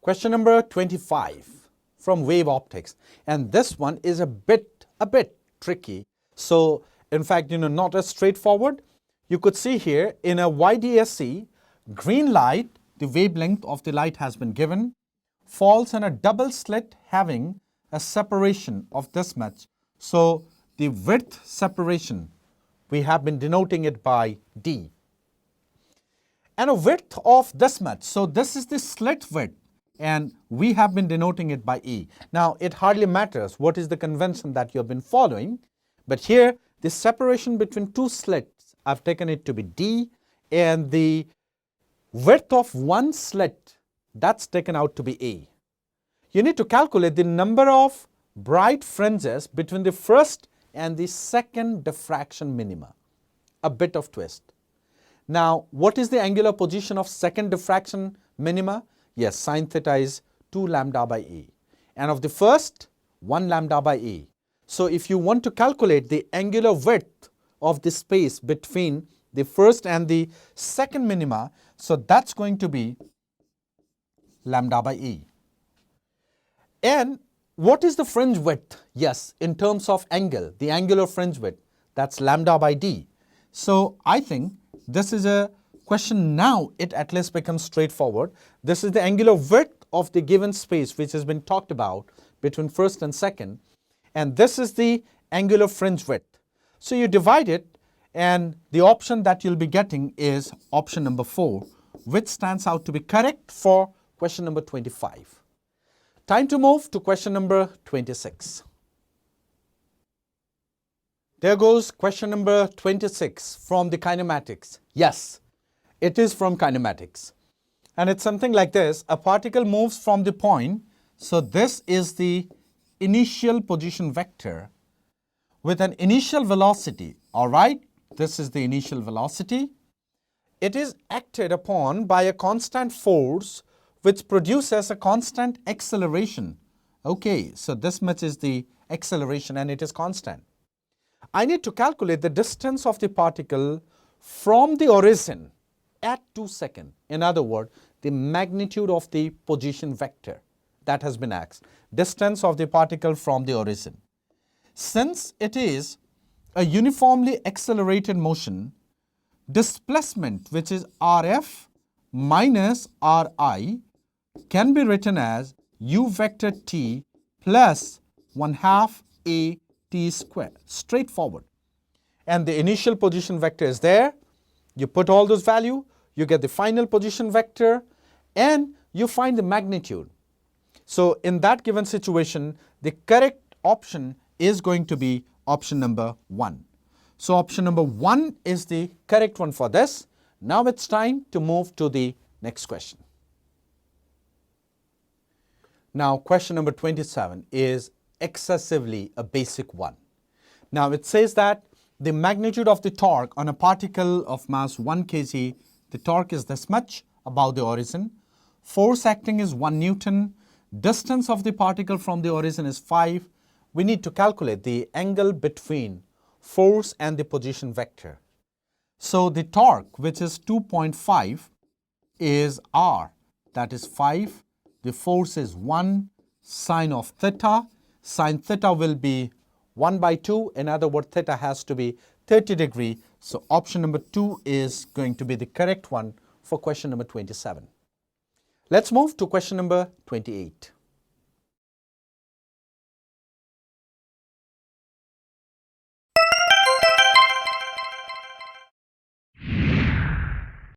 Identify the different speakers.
Speaker 1: Question number 25 from wave optics, and this one is a bit tricky. So in fact, not as straightforward. You could see here in a YDSC, green light, the wavelength of the light has been given, falls in a double slit having a separation of this much. So the width separation, we have been denoting it by D. And a width of this much. So this is the slit width, and we have been denoting it by E. Now, it hardly matters what is the convention that you have been following, but here the separation between two slits, I've taken it to be D, and the width of one slit, that's taken out to be A. You need to calculate the number of bright fringes between the first and the second diffraction minima. A bit of twist. Now, what is the angular position of second diffraction minima? Yes, sine theta is 2 lambda by A. And of the first, 1 lambda by A. So if you want to calculate the angular width of the space between the first and the second minima, so that's going to be lambda by A. And what is the fringe width? Yes, in terms of angle, the angular fringe width, that's lambda by D. So I think this is a question now, it at least becomes straightforward. This is the angular width of the given space which has been talked about between first and second. And this is the angular fringe width. So you divide it, and the option that you'll be getting is option number 4, which stands out to be correct for question number 25. Time to move to question number 26. There goes question number 26 from the kinematics. Yes, it is from kinematics. And it's something like this. A particle moves from the point. So this is the initial position vector with an initial velocity. All right, this is the initial velocity. It is acted upon by a constant force which produces a constant acceleration. Okay, so this much is the acceleration and it is constant. I need to calculate the distance of the particle from the origin at 2 seconds. In other words, the magnitude of the position vector that has been asked. Distance of the particle from the origin. Since it is a uniformly accelerated motion, displacement, which is Rf minus Ri, can be written as u vector t plus 1/2 a t square. Straightforward. And the initial position vector is there. You put all those values, you get the final position vector, and you find the magnitude. So in that given situation, the correct option is going to be option number 1. So option number 1 is the correct one for this. Now it's time to move to the next question. Now question number 27 is excessively a basic one. Now it says that the magnitude of the torque on a particle of mass 1 kg, the torque is this much above the origin. Force acting is 1 Newton. Distance of the particle from the origin is 5. We need to calculate the angle between force and the position vector. So the torque, which is 2.5, is R, that is 5. The force is 1 sine of theta. Sine theta will be 1 by 2. In other words, theta has to be 30 degrees. So option number 2 is going to be the correct one for question number 27. Let's move to question number 28.